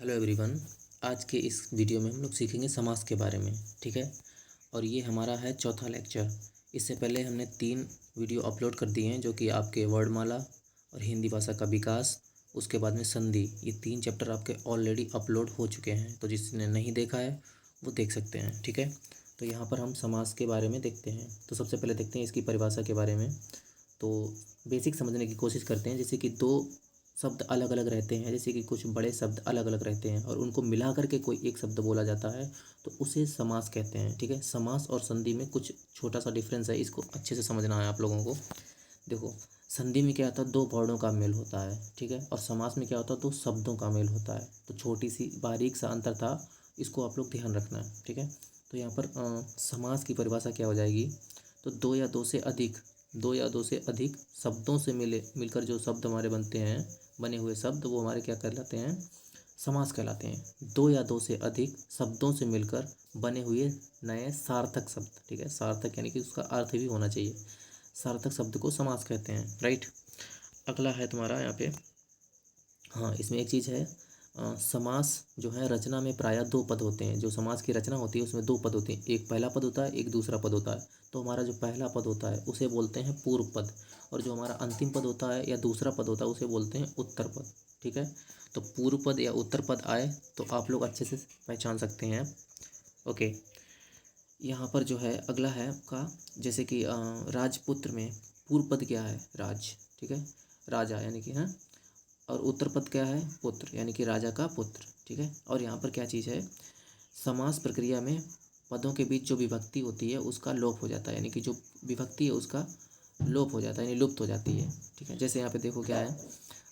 Hello everyone. आज के इस वीडियो में हम लोग सीखेंगे समास के बारे में। ठीक है। और ये हमारा है चौथा लेक्चर। इससे पहले हमने 3 वीडियो अपलोड कर दिए हैं, जो कि आपके वर्णमाला और हिंदी भाषा का विकास, उसके बाद में संधि। ये 3 चैप्टर आपके ऑलरेडी अपलोड हो चुके हैं, तो जिसने नहीं देखा है वो देख सकते हैं। ठीक है। तो यहाँ पर हम समास के बारे में देखते हैं। तो सबसे पहले देखते हैं इसकी परिभाषा के बारे में। तो बेसिक समझने की कोशिश करते हैं। जैसे कि 2 शब्द अलग अलग रहते हैं, जैसे कि कुछ बड़े शब्द अलग अलग रहते हैं और उनको मिला करके कोई एक शब्द बोला जाता है, तो उसे समास कहते हैं। ठीक है। समास और संधि में कुछ छोटा सा डिफरेंस है, इसको अच्छे से समझना है आप लोगों को। देखो, संधि में क्या होता है, 2 वर्णों का मेल होता है। ठीक है। और समास में क्या होता है, 2 शब्दों का मेल होता है। तो छोटी सी बारीक सा अंतर था, इसको आप लोग ध्यान रखना है। ठीक है। तो यहाँ पर समास की परिभाषा क्या हो जाएगी, तो 2 या 2 से अधिक शब्दों से मिलकर जो शब्द हमारे बनते हैं, बने हुए शब्द, वो हमारे क्या कहलाते हैं, समास कहलाते हैं। 2 या 2 से अधिक शब्दों से मिलकर बने हुए नए सार्थक शब्द। ठीक है। सार्थक यानी कि उसका अर्थ भी होना चाहिए। सार्थक शब्द को समास कहते हैं। राइट। अगला है तुम्हारा यहाँ पे, हाँ, इसमें एक चीज़ है, समास जो है, रचना में प्रायः 2 पद होते हैं। जो समास की रचना होती है उसमें 2 पद होते हैं, एक पहला पद होता है, एक दूसरा पद होता है। तो हमारा जो पहला पद होता है उसे बोलते हैं पूर्व पद, और जो हमारा अंतिम पद होता है या दूसरा पद होता है उसे बोलते हैं उत्तर पद। ठीक है। तो पूर्व पद या उत्तर पद आए तो आप लोग अच्छे से पहचान सकते हैं। ओके। यहाँ पर जो है अगला है आपका, जैसे कि राजपुत्र में पूर्व पद क्या है, राज। ठीक है। राजा यानी कि, हाँ, और उत्तर पद क्या है, पुत्र, यानी कि राजा का पुत्र। ठीक है। और यहाँ पर क्या चीज़ है, समास प्रक्रिया में पदों के बीच जो विभक्ति होती है उसका लोप हो जाता है, यानी कि जो विभक्ति है उसका लोप हो जाता है, यानी लुप्त हो जाती है। ठीक है। जैसे यहाँ पे देखो क्या है,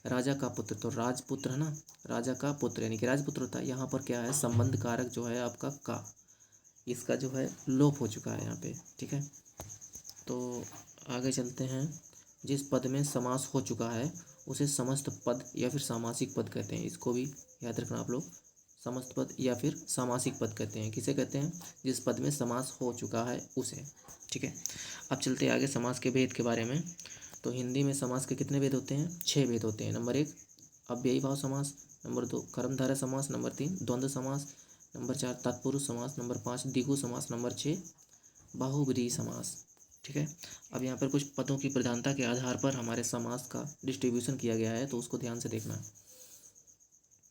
राजा का पुत्र, तो राजपुत्र है ना, राजा का पुत्र यानी कि राजपुत्र होता है। यहाँ पर क्या है, संबंध कारक जो है आपका का, इसका जो है लोप हो चुका है यहाँ पे। ठीक है। तो आगे चलते हैं। जिस पद में समास हो चुका है उसे समस्त पद या फिर सामासिक पद कहते हैं। इसको भी याद रखना आप लोग। समस्त पद या फिर सामासिक पद कहते हैं। किसे कहते हैं, जिस पद में समास हो चुका है उसे। ठीक है। अब चलते हैं आगे समास के भेद के बारे में। तो हिंदी में समास के कितने भेद होते हैं, 6 भेद होते हैं। नंबर 1 अव्ययी भाव समास, नंबर 2 कर्मधारय समास, नंबर 3 द्वंद्व समास, नंबर 4 तत्पुरुष समास, नंबर 5 द्विगु समास, नंबर 6 बहुब्रीहि समास। ठीक है। अब यहाँ पर कुछ पदों की प्रधानता के आधार पर हमारे समास का डिस्ट्रीब्यूशन किया गया है, तो उसको ध्यान से देखना।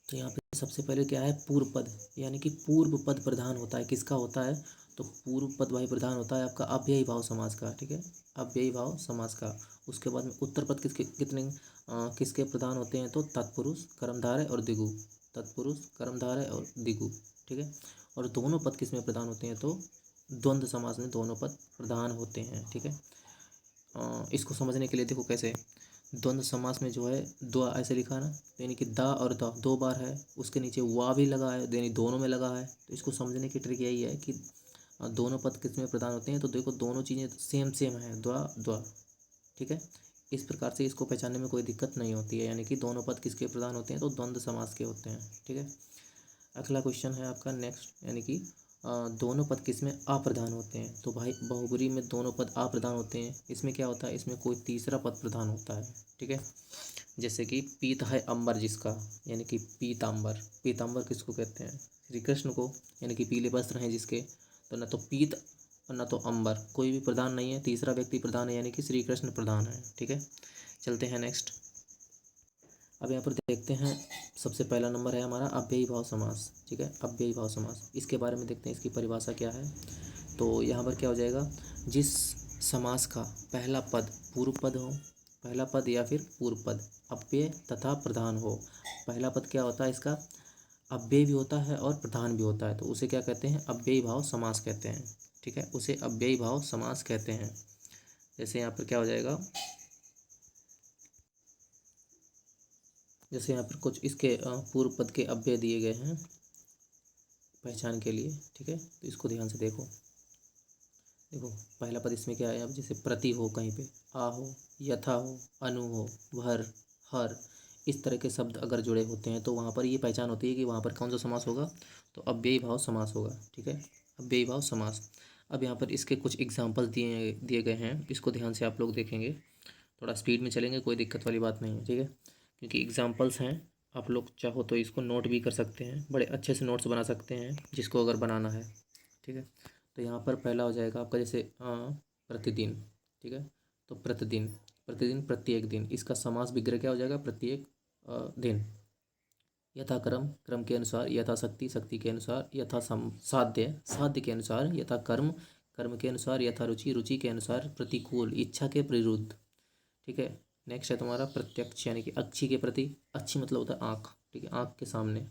तो यहाँ पे सबसे पहले क्या है, पूर्व पद, यानी कि पूर्व पद प्रधान होता है। किसका होता है, तो पूर्व पद भाई प्रधान होता है आपका अव्ययी भाव समास का। ठीक है। अव्ययी भाव समास का। उसके बाद में उत्तर पद किसके प्रधान होते हैं, तो तत्पुरुष, कर्मधारय और द्विगु। तत्पुरुष, कर्मधारय और द्विगु। ठीक है। और दोनों पद किस में प्रधान होते हैं, तो द्वंद्व समास में दोनों पद प्रधान होते हैं। ठीक है। इसको समझने के लिए देखो कैसे, द्वंद्व समास में जो है, दो ऐसे लिखा ना, यानी कि दा और द 2 बार है, उसके नीचे वा भी लगा है, यानी दोनों में लगा है। तो इसको समझने की ट्रिक यही है कि दोनों पद किस में प्रदान होते हैं, तो देखो दोनों चीज़ें सेम सेम है, द्वा द्वा। ठीक है। इस प्रकार से इसको पहचानने में कोई दिक्कत नहीं होती है, यानी कि दोनों पद किसके प्रदान होते हैं, तो द्वंद्व समास के होते हैं। ठीक है। अगला क्वेश्चन है आपका नेक्स्ट, यानी कि दोनों पद किसमें अप्रधान होते हैं, तो भाई बहुब्री में दोनों पद अप्रधान होते हैं। इसमें क्या होता है, इसमें कोई तीसरा पद प्रधान होता है। ठीक है। जैसे कि पीत है अंबर जिसका, यानी कि पीतांबर। पीतांबर किसको कहते हैं, श्री कृष्ण को, यानी कि पीले वस्त्र हैं जिसके। तो न तो पीत और न तो अंबर, कोई भी प्रधान नहीं है, तीसरा व्यक्ति प्रधान है, यानी कि श्री कृष्ण प्रधान है। ठीक है। चलते हैं नेक्स्ट। अब यहाँ पर देखते हैं, सबसे पहला नंबर है हमारा अव्ययी भाव समास। ठीक है। अव्ययी भाव समास, इसके बारे में देखते हैं, इसकी परिभाषा क्या है। तो यहाँ पर क्या हो जाएगा, जिस समास का पहला पद पूर्व पद हो, पहला पद या फिर पूर्व पद अव्यय तथा प्रधान हो। पहला पद क्या होता है इसका, अव्यय भी होता है और प्रधान भी होता है, तो उसे क्या कहते हैं, अव्ययी भाव समास कहते हैं। ठीक है। उसे अव्ययी भाव समास कहते हैं। जैसे यहाँ पर क्या हो जाएगा, जैसे यहाँ पर कुछ इसके पूर्व पद के अव्यय दिए गए हैं पहचान के लिए। ठीक है। तो इसको ध्यान से देखो। देखो पहला पद इसमें क्या है, अब जैसे प्रति हो, कहीं पे आ हो, यथा हो, अनु हो, भर, हर, इस तरह के शब्द अगर जुड़े होते हैं तो वहाँ पर ये पहचान होती है कि वहाँ पर कौन सा समास होगा, तो अव्ययी भाव समास होगा। ठीक है। अव्ययी भाव समास। अब यहाँ पर इसके कुछ एग्जाम्पल दिए दिए गए हैं, इसको ध्यान से आप लोग देखेंगे। थोड़ा स्पीड में चलेंगे, कोई दिक्कत वाली बात नहीं है। ठीक है। क्योंकि एग्जाम्पल्स हैं, आप लोग चाहो तो इसको नोट भी कर सकते हैं, बड़े अच्छे से नोट्स बना सकते हैं जिसको अगर बनाना है। ठीक है, तो यहाँ पर पहला हो जाएगा आपका जैसे प्रतिदिन। ठीक है, तो प्रतिदिन, प्रतिदिन, प्रत्येक दिन, इसका समास विग्रह क्या हो जाएगा? प्रत्येक दिन। यथाक्रम, क्रम के अनुसार। यथाशक्ति, शक्ति के अनुसार। साध्य, साध्य के अनुसार। यथा कर्म, कर्म के अनुसार। यथा रुचि, रुचि के अनुसार। प्रतिकूल, इच्छा के विरुद्ध। ठीक है, नेक्स्ट है तुम्हारा प्रत्यक्ष, यानी कि अक्षी के प्रति। अक्षी मतलब होता है आँख। ठीक है, आँख के सामने,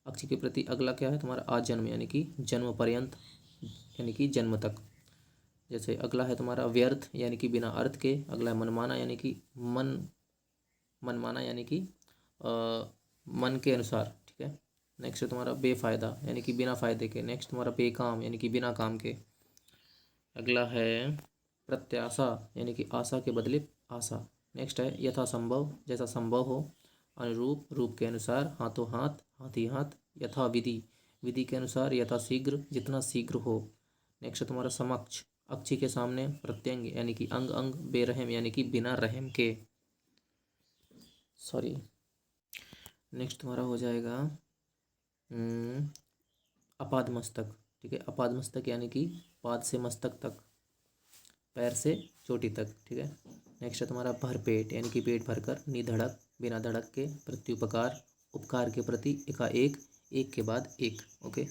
अक्षी के प्रति। अगला क्या है तुम्हारा? आजन्म, यानी कि जन्म पर्यंत, यानी कि जन्म तक। जैसे अगला है तुम्हारा व्यर्थ, यानी कि बिना अर्थ के। अगला है मनमाना, यानी कि मनमाना, यानी कि मन के अनुसार। ठीक है, नेक्स्ट है तुम्हारा बेफायदा, यानी कि बिना फायदे के। नेक्स्ट तुम्हारा बेकाम, यानी कि बिना काम के। अगला है प्रत्याशा, यानी कि आशा के बदले आशा। नेक्स्ट है यथासंभव, जैसा संभव हो। अनुरूप, रूप के अनुसार। हाथों हाथ, हाथ ही हाथ। यथा विधि, विधि के अनुसार। यथा शीघ्र, जितना शीघ्र हो। नेक्स्ट है तुम्हारा समक्ष, अक्षी के सामने। प्रत्यंग, यानी कि अंग अंग। बेरहम, यानी कि बिना रहम के। सॉरी, नेक्स्ट तुम्हारा हो जाएगा अपाद मस्तक। ठीक है, अपाद मस्तक यानी कि पाद से मस्तक तक, पैर से चोटी तक। ठीक है, नेक्स्ट है तुम्हारा भरपेट, यानी कि पेट भरकर। निधड़क, बिना धड़क के। प्रत्युपकार, उपकार के प्रति। एकाएक, एक के बाद एक। ओके,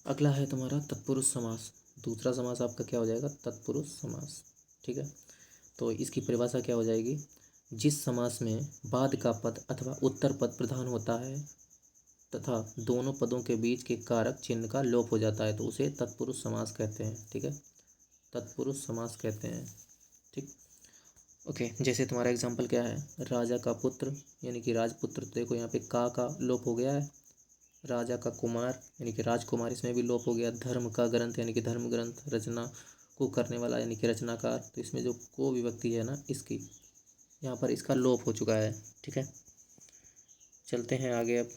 अगला है तुम्हारा तत्पुरुष समास। दूसरा समास आपका क्या हो जाएगा? तत्पुरुष समास। ठीक है, तो इसकी परिभाषा क्या हो जाएगी? जिस समास में बाद का पद अथवा उत्तर पद प्रधान होता है तथा दोनों पदों के बीच के कारक चिन्ह का लोप हो जाता है तो उसे तत्पुरुष समास कहते हैं। ठीक है, तत्पुरुष समास कहते हैं। ठीक, ओके, जैसे तुम्हारा एग्जांपल क्या है? राजा का पुत्र, यानी कि राजपुत्र। तो देखो यहाँ पे का लोप हो गया है। राजा का कुमार, यानी कि राजकुमार, इसमें भी लोप हो गया। धर्म का ग्रंथ, यानी कि धर्म ग्रंथ। रचना को करने वाला, यानी कि रचनाकार। तो इसमें जो को विभक्ति है ना, इसकी यहाँ पर इसका लोप हो चुका है। ठीक है, चलते हैं आगे अब।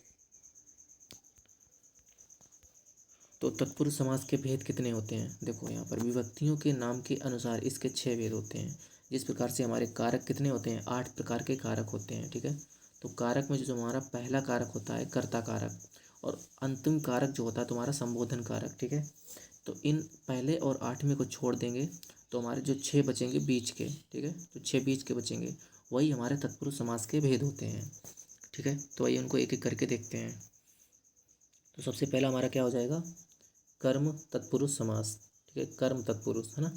तो तत्पुरुष समास के भेद कितने होते हैं? देखो यहाँ पर विभक्तियों के नाम के अनुसार इसके 6 भेद होते हैं। जिस प्रकार से हमारे कारक कितने होते हैं? 8 प्रकार के कारक होते हैं। ठीक है, तो कारक में जो हमारा पहला कारक होता है कर्ता कारक, और अंतिम कारक जो होता है तुम्हारा संबोधन कारक। ठीक है, तो इन पहले और 8वें को छोड़ देंगे तो हमारे जो 6 बचेंगे बीच के। ठीक है, तो 6 बीच के बचेंगे, वही हमारे तत्पुरुष समास के भेद होते हैं। ठीक है, तो वही उनको एक एक करके देखते हैं। तो सबसे पहला हमारा क्या हो जाएगा? कर्म तत्पुरुष समास। ठीक है, कर्म तत्पुरुष है ना।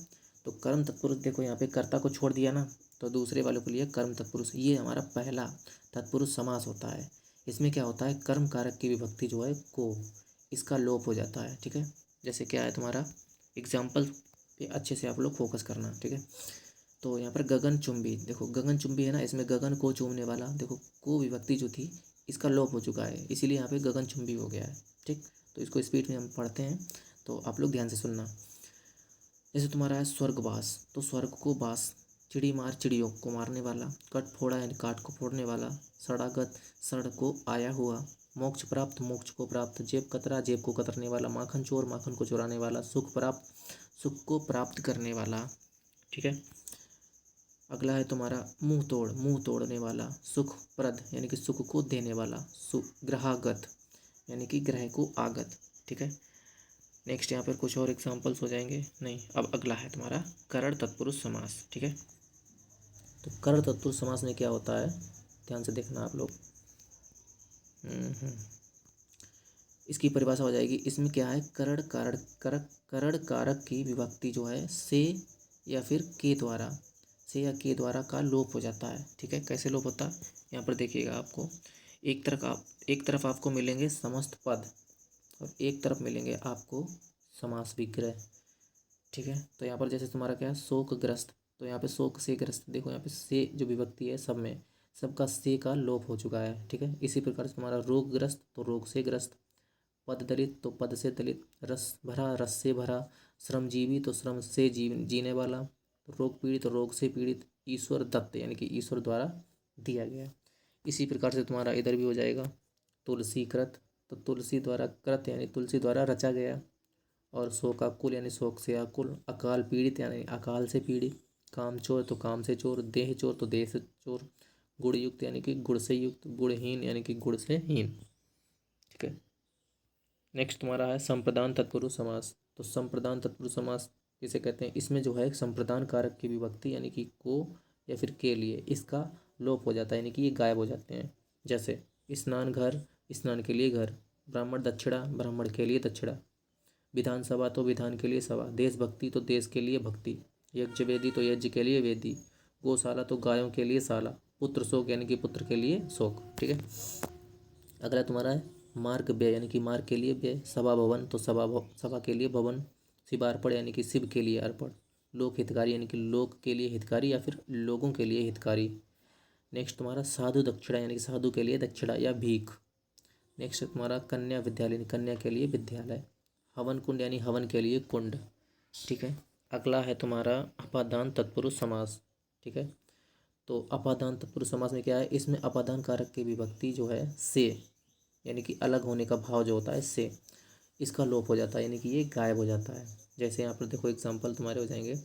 तो कर्म तत्पुरुष, देखो यहाँ पे कर्ता को छोड़ दिया ना, तो दूसरे वाले को लिया कर्म तत्पुरुष। ये हमारा पहला तत्पुरुष समास होता है। इसमें क्या होता है? कर्म कारक की विभक्ति जो है को, इसका लोप हो जाता है। ठीक है, जैसे क्या है तुम्हारा एग्जाम्पल पे अच्छे से आप लोग फोकस करना। ठीक है, तो यहाँ पर गगन चुंबी, देखो गगन चुंबी है ना, इसमें गगन को चूमने वाला, देखो को विभक्ति जो थी इसका लोप हो चुका है, इसीलिए यहाँ पे गगन चुंबी हो गया है। ठीक, तो इसको स्पीड में हम पढ़ते हैं, तो आप लोग ध्यान से सुनना। जैसे तुम्हारा है स्वर्गवास, तो स्वर्ग को वास, चिड़ी मार, चिड़ियों को मारने वाला। कट फोड़ा, यानी काट को फोड़ने वाला। सड़ागत, सड़ को आया हुआ। मोक्ष प्राप्त, मोक्ष को प्राप्त। जेब कतरा, जेब को कतरने वाला। माखन चोर, माखन को चुराने वाला। सुख प्राप्त, सुख को प्राप्त करने वाला। ठीक है, अगला है तुम्हारा मुंह तोड़, मुंह तोड़ने वाला। सुखप्रद, यानी कि सुख को देने वाला। ग्रहागत, यानी कि ग्रह को आगत। ठीक है, नेक्स्ट यहाँ पर कुछ और एग्जांपल्स हो जाएंगे। नहीं, अब अगला है तुम्हारा करण तत्पुरुष समास। ठीक है, तो करण तत्पुरुष समास में क्या होता है? ध्यान से देखना आप लोग। इसकी परिभाषा हो जाएगी। इसमें क्या है? करण कारक की विभक्ति जो है से या फिर के द्वारा, से या के द्वारा का लोप हो जाता है। ठीक है, कैसे लोप होता है? यहाँ पर देखिएगा, आपको एक तरफ आपको मिलेंगे समस्त पद और एक तरफ मिलेंगे आपको समास विग्रह। ठीक है, तो यहाँ पर जैसे तुम्हारा क्या है? शोकग्रस्त, तो यहाँ पे शोक से ग्रस्त, देखो यहाँ पे से जो विभक्ति है सब में, सबका से का लोप हो चुका है। ठीक है, इसी प्रकार से तुम्हारा रोगग्रस्त, तो रोग से ग्रस्त। पद दलित, तो पद से दलित। रस भरा, रस से भरा। श्रमजीवी, तो श्रम से जीने वाला। रोग पीड़ित, तो रोग से पीड़ित। ईश्वर दत्त, यानी कि ईश्वर द्वारा दिया गया। इसी प्रकार से तुम्हारा इधर भी हो जाएगा। तुलसी कृत, तो तुलसी द्वारा कृत, यानी तुलसी द्वारा रचा गया। और शोकाकुल, यानी शोक से आकुल। अकाल पीड़ित, यानी अकाल से पीड़ित। काम चोर तो काम से चोर, देह चोर तो देह से चोर, गुण युक्त यानी कि गुण से युक्त, गुणहीन यानी कि गुण से हीन। ठीक है, नेक्स्ट तुम्हारा है संप्रदान तत्पुरुष समास। तो संप्रदान तत्पुरुष समास किसे कहते हैं? इसमें जो है संप्रदान कारक की विभक्ति यानी कि को या फिर के लिए इसका लोप हो जाता है, यानी कि ये गायब हो जाते हैं। जैसे स्नान घर, स्नान के लिए घर, ब्राह्मण दक्षिणा, ब्राह्मण के लिए दक्षिणा, विधानसभा तो विधान के लिए सभा, देशभक्ति तो देश के लिए भक्ति, यज्ञ वेदी तो यज्ञ के लिए वेदी, गौशाला तो गायों के लिए शाला, पुत्र शोक यानी कि पुत्र के लिए शोक। ठीक है, अगला तुम्हारा है मार्ग व्यय यानी कि मार्ग के लिए व्यय, सभा भवन तो सभा के लिए भवन, शिवार्पण यानी कि शिव के लिए अर्पण, लोक हितकारी यानी कि लोक के लिए हितकारी या फिर लोगों के लिए हितकारी। नेक्स्ट तुम्हारा साधु दक्षिणा यानी कि साधु के लिए दक्षिणा या भीख। नेक्स्ट तुम्हारा कन्या विद्यालय यानी कन्या के लिए विद्यालय, हवन कुंड यानी हवन के लिए कुंड। ठीक है, अगला है तुम्हारा अपादान तत्पुरुष समास। ठीक है, तो अपादान तत्पुरुष समास में क्या है? इसमें अपादान कारक की विभक्ति जो है से यानी कि अलग होने का भाव जो होता है से, इसका लोप हो जाता है यानी कि ये गायब हो जाता है। जैसे यहाँ पर देखो एग्जाम्पल तुम्हारे हो जाएंगे,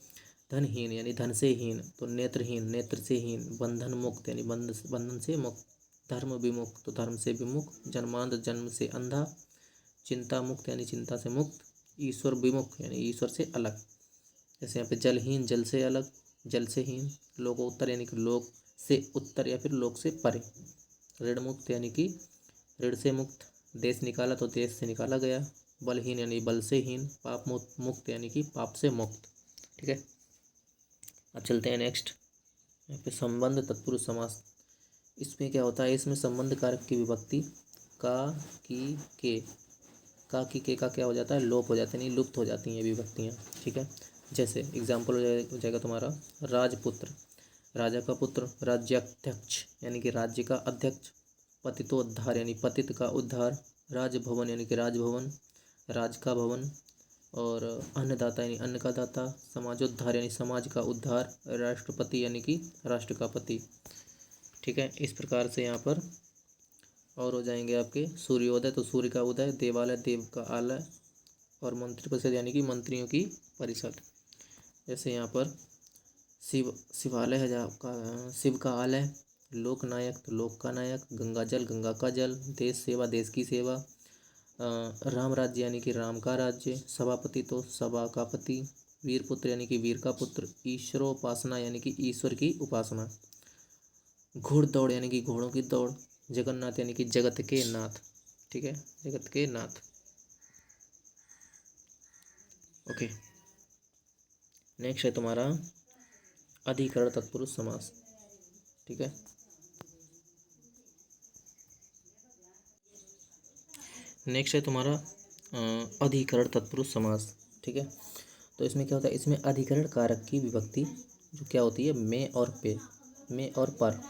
धनहीन यानी धन से हीन तो नेत्रहीन, नेत्र से हीन, बंधन मुक्त यानी बंधन से मुक्त, धर्म विमुक्त तो धर्म से विमुख, जन्मांध जन्म से अंधा, चिंता मुक्त यानी चिंता से मुक्त, ईश्वर विमुख यानी ईश्वर से अलग। जैसे यहाँ पे जलहीन जल से अलग, जल से हीन, लोकोत्तर यानी कि लोक से उत्तर या फिर लोक से परे, ऋण मुक्त यानी कि ऋण से मुक्त, देश निकाला तो देश से निकाला गया, बलहीन यानी बल से हीन, पाप मुक्त यानी कि पाप से मुक्त। ठीक है, अब चलते हैं नेक्स्ट, यहाँ पे संबंध तत्पुरुष समास। इसमें क्या होता है? इसमें संबंध कारक की विभक्ति का की के, का की के का क्या हो जाता है? लोप हो जाता है, नहीं लुप्त हो जाती हैं विभक्तियाँ। ठीक है, जैसे एग्जाम्पल हो जाएगा तुम्हारा राजपुत्र, राजा का पुत्र, राज्याध्यक्ष यानी कि राज्य का अध्यक्ष, पतितोद्धार यानी पतित का उद्धार, राजभवन यानी कि राजभवन, राज का भवन, और अन्नदाता यानी अन्न का दाता, समाजोद्धार यानी समाज का उद्धार, राष्ट्रपति यानी कि राष्ट्र का पति। ठीक है, इस प्रकार से यहाँ पर और हो जाएंगे आपके सूर्योदय तो सूर्य का उदय, देवालय देव का आलय, और मंत्रिपरिषद यानी कि मंत्रियों की परिषद। जैसे यहाँ पर शिवालय है जहाँ का शिव का आलय, लोकनायक तो लोक का नायक, गंगा जल गंगा का जल, देश सेवा देश की सेवा, राम राज्य यानी कि राम का राज्य, सभापति तो सभा का पति, वीर पुत्र यानी कि वीर का पुत्र, ईश्वरोपासना यानी कि ईश्वर की उपासना, घुड़ दौड़ यानी कि घोड़ों की दौड़, जगन्नाथ यानी कि जगत के नाथ। ठीक है, जगत के नाथ। ओके, नेक्स्ट है तुम्हारा अधिकरण तत्पुरुष समास। ठीक है, नेक्स्ट है तुम्हारा अधिकरण तत्पुरुष समास। ठीक है, तो इसमें क्या होता है? इसमें अधिकरण कारक की विभक्ति जो क्या होती है? में और पे, में और पर,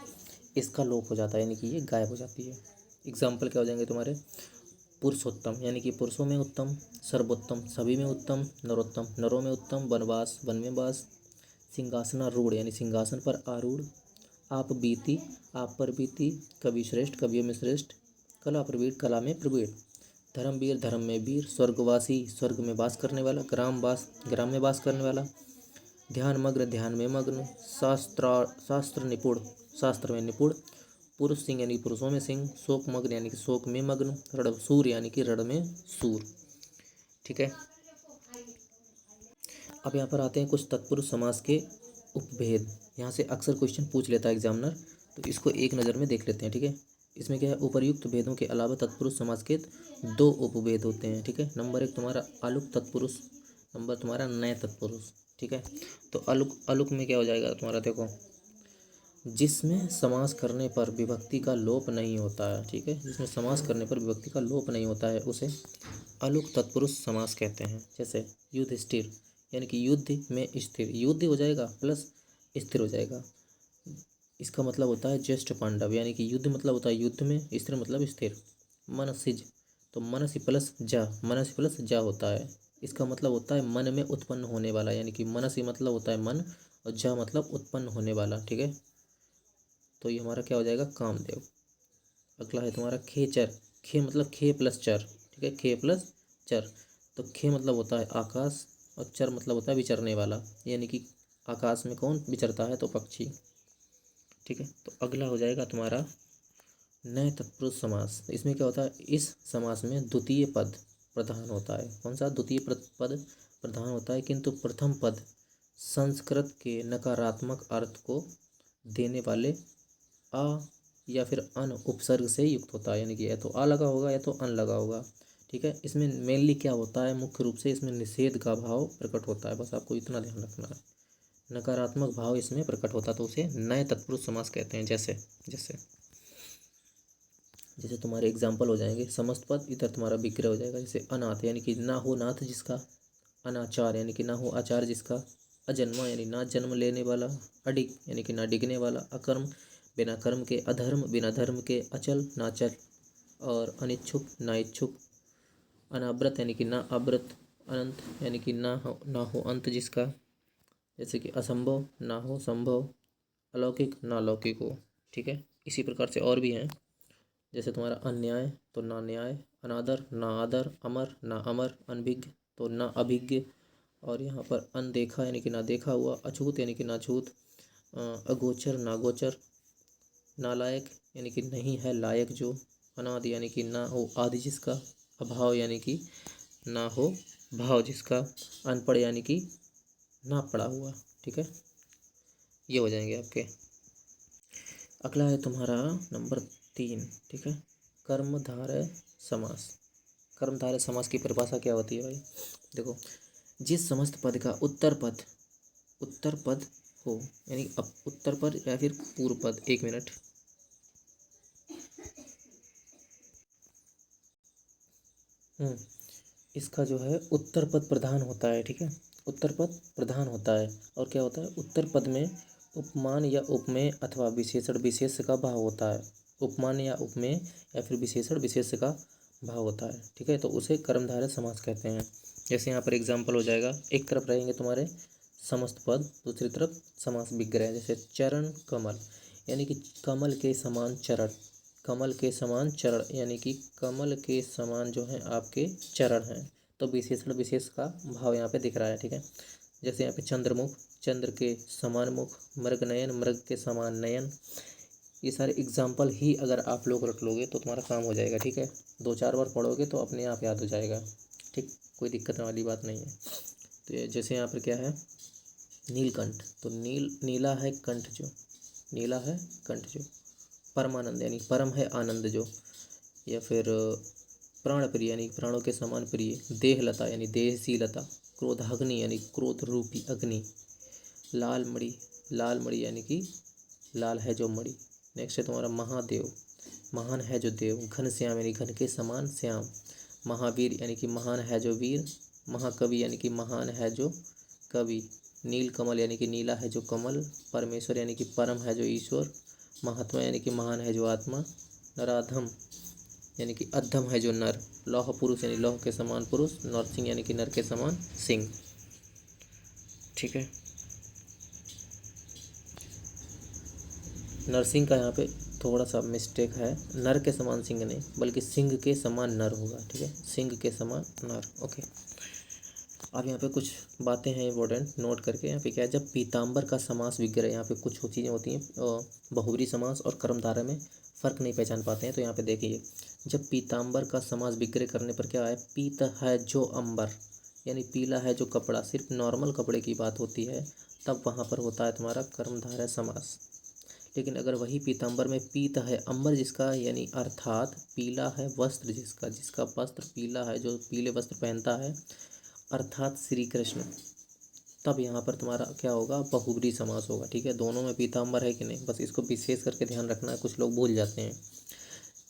इसका लोप हो जाता है यानी कि ये गायब हो जाती है। एग्जाम्पल क्या हो जाएंगे तुम्हारे? पुरुषोत्तम यानी कि पुरुषों में उत्तम, सर्वोत्तम सभी में उत्तम, नरोत्तम नरों में उत्तम, वनवास वन में वास, सिंहासनारूढ़ यानी सिंहासन पर आरूढ़, आप बीती आप पर बीती, कवि श्रेष्ठ कवियों में श्रेष्ठ, कला प्रवीण कला में प्रवीण, धर्मवीर धर्म में वीर, स्वर्गवासी स्वर्ग में वास करने वाला, ग्राम में वास करने वाला, ध्यान मग्न ध्यान में मग्न, शास्त्र निपुण शास्त्र में निपुण, पुरुष सिंह यानी पुरुषों में सिंह, शोक मग्न यानी कि शोक में मग्न, रण सूर यानी कि रण में सूर। ठीक है, अब यहाँ पर आते हैं कुछ तत्पुरुष समास के उपभेद। यहाँ से अक्सर क्वेश्चन पूछ लेता है एग्जामिनर, तो इसको एक नज़र में देख लेते हैं। ठीक है, इसमें क्या है? उपर्युक्त भेदों के अलावा तत्पुरुष समास के दो उपभेद होते हैं। ठीक है, नंबर एक तुम्हारा अलुक तत्पुरुष, नंबर तुम्हारा नए तत्पुरुष। ठीक है, तो अलुक में क्या हो जाएगा तुम्हारा? देखो, जिसमें समास करने पर विभक्ति का लोप नहीं होता है। ठीक है, जिसमें समास करने पर विभक्ति का लोप नहीं होता है उसे अलुक तत्पुरुष समास कहते हैं। जैसे युधिष्ठिर यानी कि युद्ध में स्थिर, युद्ध हो जाएगा प्लस स्थिर हो जाएगा, इसका मतलब होता है ज्येष्ठ पांडव, यानी कि युद्ध मतलब होता है युद्ध में, स्थिर मतलब स्थिर। मनसिज तो मनसी प्लस जा होता है, इसका मतलब होता है मन में उत्पन्न होने वाला, यानी कि मनसी मतलब होता है मन और जा मतलब उत्पन्न होने वाला। ठीक है, तो ये हमारा क्या हो जाएगा? कामदेव। अगला है तुम्हारा खेचर, खे मतलब खे प्लस चर। ठीक है, खे प्लस चर, तो खे मतलब होता है आकाश और चर मतलब होता है विचरने वाला, यानी कि आकाश में कौन विचरता है? तो पक्षी। ठीक है, तो अगला हो जाएगा तुम्हारा नए तत्पुरुष समास। इसमें क्या होता है? इस समास में द्वितीय पद प्रधान होता है। कौन सा? द्वितीय पद प्रधान होता है, किंतु प्रथम पद संस्कृत के नकारात्मक अर्थ को देने वाले अ या फिर अन उपसर्ग से युक्त होता है, यानी कि या तो आ लगा होगा या तो अन लगा होगा। ठीक है, इसमें मेनली क्या होता है? मुख्य रूप से इसमें निषेध का भाव प्रकट होता है, बस आपको इतना ध्यान रखना है। नकारात्मक भाव इसमें प्रकट होता है, तो उसे नए तत्पुरुष समास कहते हैं। जैसे जैसे जैसे तुम्हारे एग्जाम्पल हो जाएंगे, समस्त पद इधर तुम्हारा विग्रह हो जाएगा। जैसे अनाथ यानी कि ना हो नाथ जिसका, अनाचार यानी कि ना हो आचार जिसका, अजन्मा यानी ना जन्म लेने वाला, अडिग यानी कि ना डिगने वाला, अकर्म बिना कर्म के, अधर्म बिना धर्म के, अचल ना चल, और अनिच्छुक ना इच्छुक, अनाव्रत यानी कि ना अव्रत, अनंत यानी कि ना हो अंत जिसका, जैसे कि असंभव ना हो संभव, अलौकिक ना लौकिक हो। ठीक है, इसी प्रकार से और भी हैं। जैसे तुम्हारा अन्याय तो ना न्याय, अनादर ना आदर, अमर ना अमर, अनभिज्ञ तो ना अभिज्ञ, और यहाँ पर अनदेखा यानी कि ना देखा हुआ, अछूत यानी कि ना छूत, अगोचर ना गोचर, नालायक यानी कि नहीं है लायक जो, अनादि यानी कि ना हो आदि जिसका, अभाव यानी कि ना हो भाव जिसका, अनपढ़ यानी कि ना पढ़ा हुआ। ठीक है, ये हो जाएंगे आपके। अगला है तुम्हारा नंबर 3। ठीक है, कर्मधारय समास। कर्मधारय समास की परिभाषा क्या होती है भाई? देखो, जिस समस्त पद का उत्तर पद हो, यानी अब उत्तर पद या फिर पूर्व पद, एक मिनट, इसका जो है उत्तर पद प्रधान होता है। ठीक है, उत्तर पद प्रधान होता है, और क्या होता है? उत्तर पद में उपमान या उपमेय अथवा विशेषण विशेष्य का भाव होता है। उपमान या उपमेय या फिर विशेषण विशेष्य का भाव होता है। ठीक है, तो उसे कर्मधारय समास कहते हैं। जैसे यहाँ पर एग्जाम्पल हो जाएगा, एक तरफ रहेंगे तुम्हारे समस्त पद, दूसरी तरफ समास विग्रह। जैसे चरण कमल यानी कि कमल के समान चरण, कमल के समान चरण यानी कि कमल के समान जो है आपके चरण हैं, तो विशेषण विशेष का भाव यहाँ पे दिख रहा है। ठीक है, जैसे यहाँ पे चंद्रमुख, चंद्र के समान मुख, मृग नयन, मृग के समान नयन। ये सारे एग्जाम्पल ही अगर आप लोग रख लोगे तो तुम्हारा काम हो जाएगा। ठीक है, 2-4 बार पढ़ोगे तो अपने आप याद हो जाएगा। ठीक, कोई दिक्कत वाली बात नहीं है। तो जैसे यहाँ पर क्या है? नीलकंठ तो नीला है कंठ जो, नीला है कंठ जो, परमानंद यानी परम है आनंद जो, या फिर प्राण प्रिय यानी प्राणों के समान प्रिय, देहलता यानी देहशीलता, क्रोधाग्नि यानी क्रोध रूपी अग्नि, लाल मणि यानी कि लाल है जो मणि। नेक्स्ट है तुम्हारा महादेव, महान है जो देव, घन श्याम यानी घन के समान श्याम, महावीर यानी कि महान है जो वीर, महाकवि यानी कि महान है जो कवि, नील कमल यानी कि नीला है जो कमल, परमेश्वर यानी कि परम है जो ईश्वर, महात्मा यानी कि महान है जो आत्मा, नराधम यानी कि अधम है जो नर, लौह पुरुष यानी लौह के समान पुरुष, नरसिंह यानी कि नर के समान सिंह। ठीक है, नरसिंह का यहाँ पे थोड़ा सा मिस्टेक है, नर के समान सिंह नहीं बल्कि सिंह के समान नर होगा। ठीक है, सिंह के समान नर। ओके, अब यहाँ पे कुछ बातें हैं इंपॉर्टेंट, नोट करके। यहाँ पे क्या है? जब पीताम्बर का समास विग्रह, यहाँ पे कुछ चीज़ें होती हैं, बहुब्री समास और कर्मधारय में फ़र्क नहीं पहचान पाते हैं, तो यहाँ पे देखिए, जब पीताम्बर का समास विग्रह करने पर क्या है? पीत है जो अंबर यानी पीला है जो कपड़ा, सिर्फ नॉर्मल कपड़े की बात होती है, तब वहाँ पर होता है तुम्हारा कर्मधारय समास। लेकिन अगर वही पीताम्बर में पीत है अंबर जिसका, यानी अर्थात पीला है वस्त्र जिसका, जिसका वस्त्र पीला है, जो पीले वस्त्र पहनता है, अर्थात श्री कृष्ण, तब यहाँ पर तुम्हारा क्या होगा? बहुब्री समास होगा। ठीक है, दोनों में पीताम्बर है कि नहीं, बस इसको विशेष करके ध्यान रखना है, कुछ लोग भूल जाते हैं।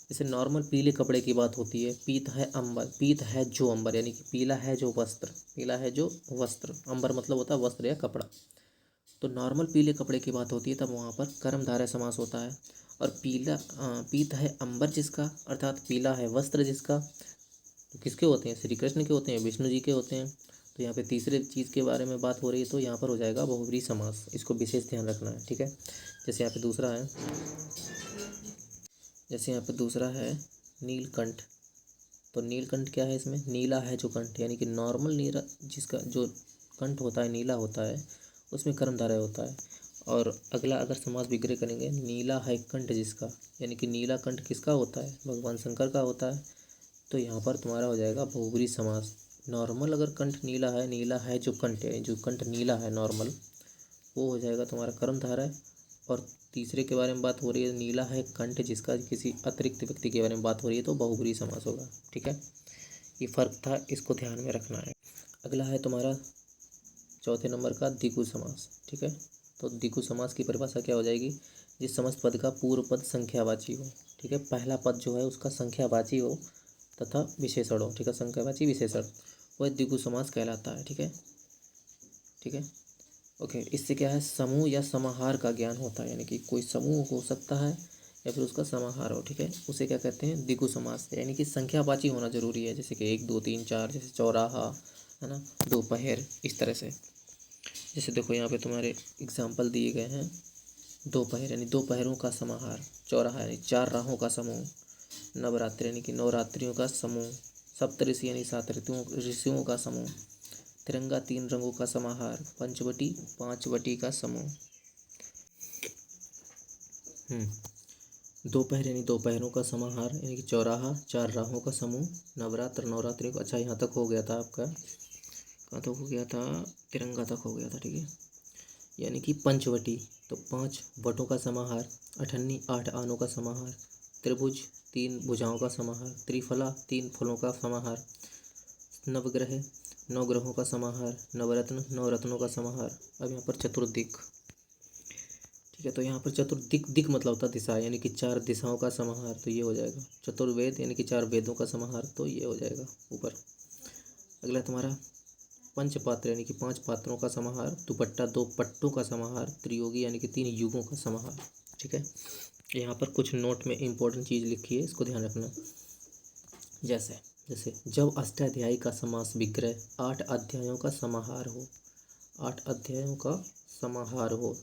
जैसे नॉर्मल पीले कपड़े की बात होती है, पीत है अंबर, पीत है जो अंबर यानी कि पीला है जो वस्त्र, पीला है जो वस्त्र, अंबर मतलब होता है वस्त्र या कपड़ा। तो नॉर्मल पीले कपड़े की बात होती है, तब वहाँ पर कर्मधारय समास होता है। और पीत है अंबर जिसका, अर्थात पीला है वस्त्र जिसका, तो किसके होते हैं? श्री कृष्ण के होते हैं, विष्णु जी के होते हैं। तो यहाँ पे तीसरे चीज़ के बारे में बात हो रही है, तो यहाँ पर हो जाएगा बहुब्री समास, इसको विशेष ध्यान रखना है। ठीक है, जैसे यहाँ पे दूसरा है, जैसे यहाँ पे दूसरा है नीलकंठ। तो नीलकंठ क्या है? इसमें नीला है जो कंठ यानी कि नॉर्मल नीला जिसका जो कंठ होता है नीला होता है, उसमें कर्मधारय होता है। और अगला अगर समास विग्रह करेंगे, नीला है कंठ जिसका, यानी कि नीला कंठ किसका होता है, भगवान शंकर का होता है। तो यहाँ पर तुम्हारा हो जाएगा बहुब्री समास। नॉर्मल अगर कंठ नीला है जो कंठ है, जो कंठ नीला है नॉर्मल, वो हो जाएगा तुम्हारा कर्मधारय। और तीसरे के बारे में बात हो रही है, नीला है कंठ जिसका, किसी अतिरिक्त व्यक्ति के बारे में बात हो रही है, तो बहुब्री समास होगा। ठीक है, ये फर्क था, इसको ध्यान में रखना है। अगला है तुम्हारा चौथे नंबर का द्विगु समास। ठीक है, तो द्विगु समास की परिभाषा क्या हो जाएगी, जिस समस्त पद का पूर्व पद संख्यावाची हो। ठीक है, पहला पद जो है उसका संख्यावाची हो तथा विशेषण हो। ठीक है, संख्यावाची विशेषण, वह द्विगु समास कहलाता है। ठीक है, ठीक है, ओके। इससे क्या है, समूह या समाहार का ज्ञान होता है, यानी कि कोई समूह हो सकता है या फिर उसका समाहार हो। ठीक है, उसे क्या कहते हैं, द्विगु समास, यानी कि संख्यावाची होना जरूरी है, जैसे कि 1 2 3 4, जैसे चौराहा है ना, दोपहर, इस तरह से। जैसे देखो यहाँ पे तुम्हारे एग्जाम्पल दिए गए हैं, दोपहर यानी दोपहरों का समाहार, चौराहा यानी 4 राहों का समूह, नवरात्रि यानी कि नवरात्रियों का समूह, सप्तऋषि यानी 7 ऋषियों का समूह, तिरंगा 3 रंगों का समाहार, पंचवटी 5 वटी का समूह। दोपहर यानी दोपहरों का समाहार, यानी कि चौराहा 4 राहों का समूह, नवरात्रियों का, अच्छा यहाँ तक हो गया था आपका, कहाँ तक हो गया था, तिरंगा तक हो गया था। ठीक है, यानी कि पंचवटी तो 5 वटों का समाहार, अठन्नी 8 आनों का समाहार, त्रिभुज 3 भुजाओं का समाहार, त्रिफला 3 फलों का समाहार, नवग्रह 9 ग्रहों का समाहार, नवरत्न 9 रत्नों का समाहार। अब यहाँ पर चतुर्दिक। ठीक है, तो यहाँ पर चतुर्दिक, दिक मतलब होता है दिशा, यानी कि 4 दिशाओं का समाहार, तो ये हो जाएगा। चतुर्वेद यानी कि 4 वेदों का समाहार, तो ये हो जाएगा ऊपर। अगला तुम्हारा पंचपात्र यानी कि 5 पात्रों का समाहार, दुपट्टा 2 पट्टों का समाहार, त्रियोगी यानी कि 3 युगों का समाहार। ठीक है, यहाँ पर कुछ नोट में इंपॉर्टेंट चीज़ लिखी है, इसको ध्यान रखना। जैसे जैसे जब अष्टाध्यायी का समास विग्रह 8 अध्यायों का समाहार हो, 8 अध्यायों का समाहार हो,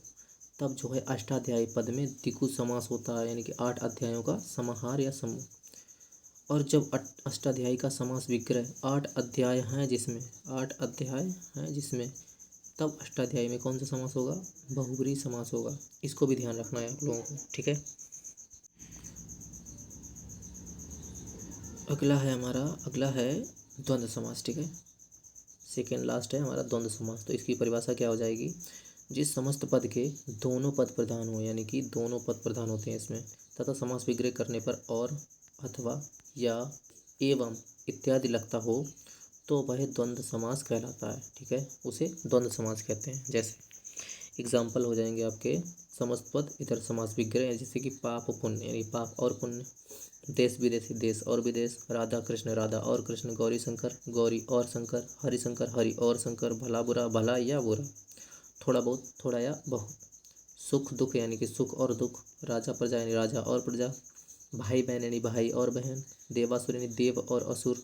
तब जो है अष्टाध्यायी पद में द्विगु समास होता है, यानी कि 8 अध्यायों का समाहार या समूह। और जब अष्टाध्यायी का समास विग्रह 8 अध्याय हैं जिसमें, 8 अध्याय हैं जिसमें, तब अष्टाध्यायी में कौन सा समास होगा, बहुब्री समास होगा। इसको भी ध्यान रखना है आप लोगों को। ठीक है, अगला है द्वंद्व समास। ठीक है, सेकेंड लास्ट है हमारा द्वंद्व समास। तो इसकी परिभाषा क्या हो जाएगी, जिस समस्त पद के दोनों पद प्रधान हो, यानी कि दोनों पद प्रधान होते हैं इसमें, तथा समास विग्रह करने पर और, अथवा, या, एवं इत्यादि लगता हो, तो वह द्वंद्व समास कहलाता है। ठीक है, उसे द्वंद्व समास कहते हैं। जैसे एग्जाम्पल हो जाएंगे आपके, समस्त पद इधर समास विग्रह, जैसे कि पाप पुण्य यानी पाप और पुण्य, देश विदेशी देश और विदेश, राधा और कृष्ण, गौरी शंकर गौरी और शंकर, हरिशंकर हरि और शंकर, भला बुरा भला या बुरा, थोड़ा बहुत थोड़ा या बहुत, सुख दुख यानी कि सुख और दुख, राजा प्रजा यानी राजा और प्रजा, भाई बहन यानी भाई और बहन, देवासुर यानी देव और असुर,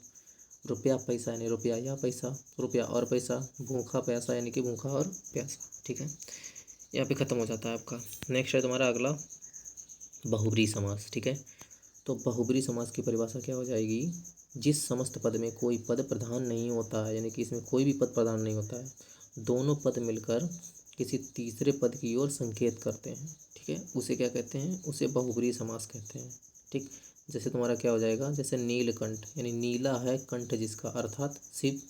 रुपया पैसा यानी रुपया या पैसा, रुपया और पैसा, भूखा प्यासा यानी कि भूखा और प्यासा। ठीक है, यहाँ पे ख़त्म हो जाता है आपका। नेक्स्ट है तुम्हारा अगला बहुब्री समास। ठीक है, तो बहुब्री समास की परिभाषा क्या हो जाएगी, जिस समस्त पद में कोई पद प्रधान नहीं होता है, यानी कि इसमें कोई भी पद प्रधान नहीं होता है, दोनों पद मिलकर किसी तीसरे पद की ओर संकेत करते हैं। ठीक है, उसे क्या कहते हैं, उसे बहुब्री समास कहते हैं। ठीक, जैसे तुम्हारा क्या हो जाएगा, जैसे नीलकंठ यानी नीला है कंठ जिसका, अर्थात शिव,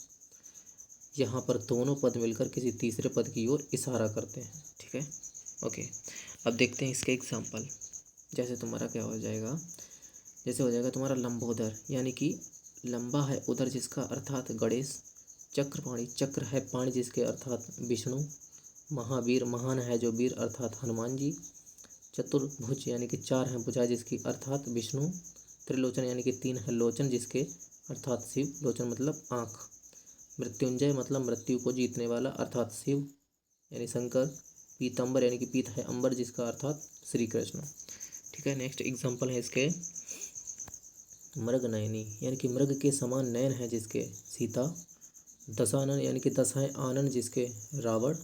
यहाँ पर दोनों पद मिलकर किसी तीसरे पद की ओर इशारा करते हैं। ठीक है, ओके। अब देखते हैं इसके एग्जाम्पल। जैसे तुम्हारा क्या हो जाएगा, जैसे हो जाएगा तुम्हारा लंबोदर, यानी कि लंबा है उदर जिसका, अर्थात गणेश, चक्रपाणी चक्र है पाणी जिसके, अर्थात विष्णु, महावीर महान है जो वीर, अर्थात हनुमान जी, चतुर्भुज यानी कि 4 हैं भुजा जिसकी, अर्थात विष्णु, त्रिलोचन यानी कि 3 है लोचन जिसके, अर्थात शिव, लोचन मतलब आँख, मृत्युंजय मतलब मृत्यु को जीतने वाला, अर्थात शिव यानी शंकर, पीतंबर यानी कि पीत है अंबर जिसका, अर्थात श्री कृष्ण। ठीक है, नेक्स्ट एग्जाम्पल है इसके, मृग नयनी यानी कि मृग के समान नयन है जिसके, सीता, दशानन यानी कि 10 हैं आनन जिसके, रावण,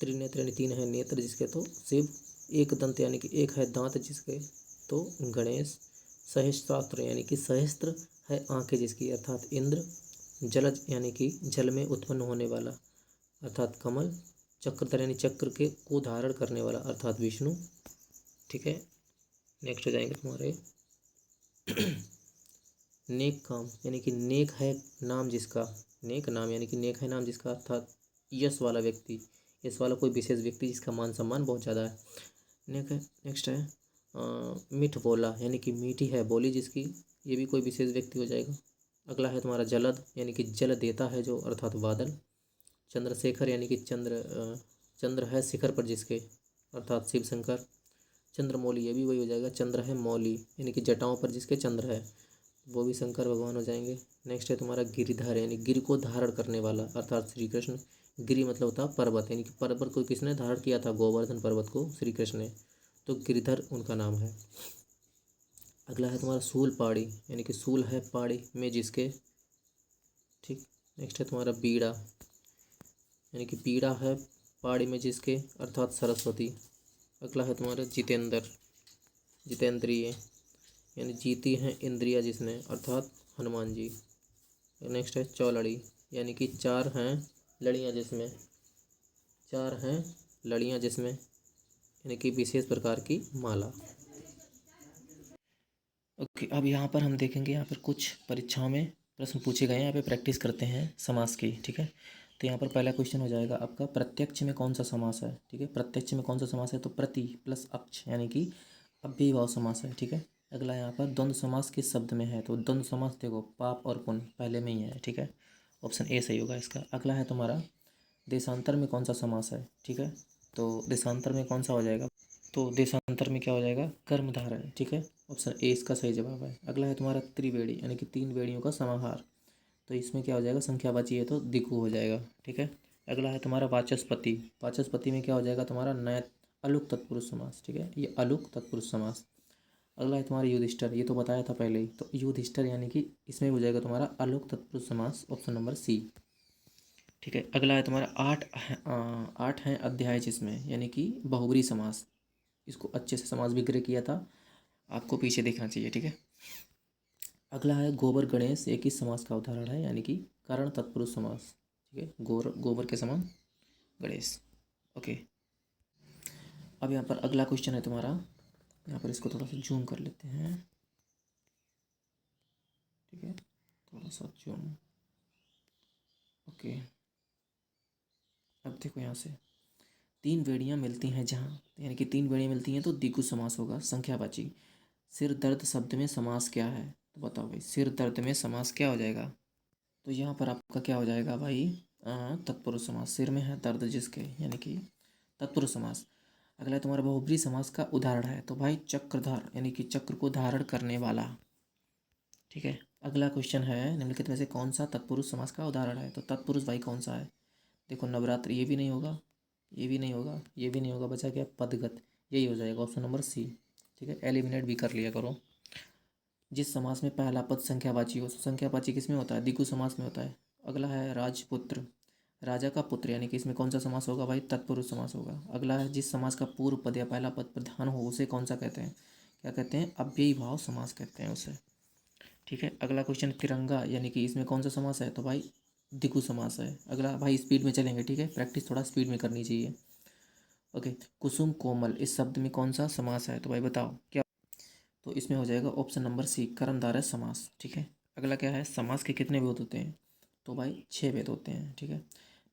त्रिनेत्र यानी 3 है नेत्र जिसके, तो शिव, एक दंत यानी कि 1 है दांत जिसके, तो गणेश, सहस्त्रास्त्र यानी कि सहस्त्र है आंखें जिसकी, अर्थात इंद्र, जलज यानी कि जल में उत्पन्न होने वाला, अर्थात कमल, चक्रधर यानी चक्र के को धारण करने वाला अर्थात विष्णु। ठीक है, नेक्स्ट हो जाएंगे तुम्हारे नेक काम यानी कि नेक है नाम जिसका, नेक नाम यानी कि नेक है नाम जिसका अर्थात यश वाला व्यक्ति, यश वाला कोई विशेष व्यक्ति जिसका मान सम्मान बहुत ज़्यादा है। नेक्स्ट है मीठ बोला यानी कि मीठी है बोली जिसकी, ये भी कोई विशेष व्यक्ति हो जाएगा। अगला है तुम्हारा जलद यानी कि जल देता है जो अर्थात बादल। चंद्रशेखर यानी कि चंद्र है शिखर पर जिसके अर्थात शिव शंकर। चंद्रमौली ये भी वही हो जाएगा, चंद्र है मौली यानी कि जटाओं पर जिसके चंद्र है, वो भी शंकर भगवान हो जाएंगे। नेक्स्ट है तुम्हारा गिरिधर यानी गिर को धारण करने वाला अर्थात श्री कृष्ण। गिरि मतलब होता है पर्वत यानी कि पर्वत को किसने धारण किया था, गोवर्धन पर्वत को श्री कृष्ण ने, तो गिरिधर उनका नाम है। अगला है तुम्हारा शूल पाड़ी यानी कि शूल है पाड़ी में जिसके। ठीक, नेक्स्ट है तुम्हारा बीड़ा यानी कि पीड़ा है पहाड़ी में जिसके अर्थात सरस्वती। अगला है तुम्हारा जितेंद्र, जितेंद्रिय यानी जीती हैं इंद्रिया जिसने अर्थात हनुमान जी। नेक्स्ट है चौलड़ी यानी कि चार हैं लड़ियाँ जिसमें, चार हैं लड़ियाँ जिसमें यानी कि विशेष प्रकार की माला। ओके, अब यहाँ पर हम देखेंगे, यहाँ पर कुछ परीक्षाओं में प्रश्न पूछे गए हैं, यहाँ पे प्रैक्टिस करते हैं समास की। ठीक है, तो यहाँ पर पहला क्वेश्चन हो जाएगा आपका प्रत्यक्ष में कौन सा समास है। ठीक है, प्रत्यक्ष में कौन सा समास है, तो प्रति प्लस अक्ष यानी कि अव्ययीभाव समास है। ठीक है, अगला यहाँ पर द्वंद्व समास किस शब्द में है, तो द्वंद्व समास देखो पाप और पुण्य पहले में ही है। ठीक है, ऑप्शन ए सही होगा इसका। अगला है तुम्हारा देशांतर में कौन सा समास है। ठीक है, तो देशांतर में कौन सा हो जाएगा, तो देशांतर में क्या हो जाएगा, कर्मधारय। ठीक है, ऑप्शन ए इसका सही जवाब है। अगला है तुम्हारा त्रिवेणी यानी कि तीन वेणियों का समाहार, तो इसमें क्या हो जाएगा, संख्यावाची है तो दिगु हो जाएगा। ठीक है, अगला है तुम्हारा वाचस्पति, वाचस्पति में क्या हो जाएगा तुम्हारा नया अलुक तत्पुरुष समास। ठीक है, ये अलुक तत्पुरुष समास। अगला है तुम्हारा युधिष्ठिर, ये तो बताया था पहले ही, तो युधिष्ठिर यानी कि इसमें हो जाएगा तुम्हारा अलुक तत्पुरुष समास, ऑप्शन नंबर सी। ठीक है, अगला है तुम्हारा आठ हैं अध्याय जिसमें यानी कि बहुब्री समास, इसको अच्छे से समास विग्रह किया था, आपको पीछे देखना चाहिए। ठीक है, अगला है गोबर गणेश, एक ही समास का उदाहरण है यानी कि कारण तत्पुरुष समास। ठीक है, गोबर के समान गणेश। ओके, अब यहाँ पर अगला क्वेश्चन है तुम्हारा, यहाँ पर इसको थोड़ा सा जूम कर लेते हैं। ठीक है, थोड़ा सा जूम। ओके, अब देखो यहाँ से तीन वेड़ियाँ मिलती हैं जहाँ, यानी कि तीन वेड़ियाँ मिलती हैं तो द्विगु समास होगा संख्यावाची। सिर दर्द शब्द में समास क्या है, तो बताओ भाई सिर दर्द में समास क्या हो जाएगा, तो यहाँ पर आपका क्या हो जाएगा भाई, तत्पुरुष समास, सिर में है दर्द जिसके यानी कि तत्पुरुष समास। अगला तुम्हारा बहुब्री समास का उदाहरण है, तो भाई चक्रधर यानी कि चक्र को धारण करने वाला। ठीक है, अगला क्वेश्चन है निम्नलिखित में से कौन सा तत्पुरुष समास का उदाहरण है, तो तत्पुरुष भाई कौन सा है, देखो नवरात्र, ये भी नहीं होगा, ये भी नहीं होगा, ये भी नहीं होगा, बचा क्या पदगत, यही हो जाएगा ऑप्शन नंबर सी। ठीक है, एलिमिनेट भी कर लिया करो। जिस समास में पहला पद संख्यावाची हो, संख्यावाची किस में होता है, द्विगु समास में होता है। अगला है राजपुत्र, राजा का पुत्र यानी कि इसमें कौन सा समास होगा भाई, तत्पुरुष समास होगा। अगला है जिस समास का पूर्व पद या पहला पद प्रधान हो उसे कौन सा कहते हैं, क्या कहते हैं, अव्ययी भाव समास कहते हैं उसे। ठीक है, अगला क्वेश्चन तिरंगा यानी कि इसमें कौन सा समास है, तो भाई द्विगु समास है। अगला भाई स्पीड में चलेंगे, ठीक है, प्रैक्टिस थोड़ा स्पीड में करनी चाहिए। ओके, कुसुम कोमल इस शब्द में कौन सा समास है, तो भाई बताओ क्या, तो इसमें हो जाएगा ऑप्शन नंबर सी कर्मधारय समास। ठीक है, अगला क्या है, समास के कितने भेद होते हैं, तो भाई 6 भेद होते हैं। ठीक है,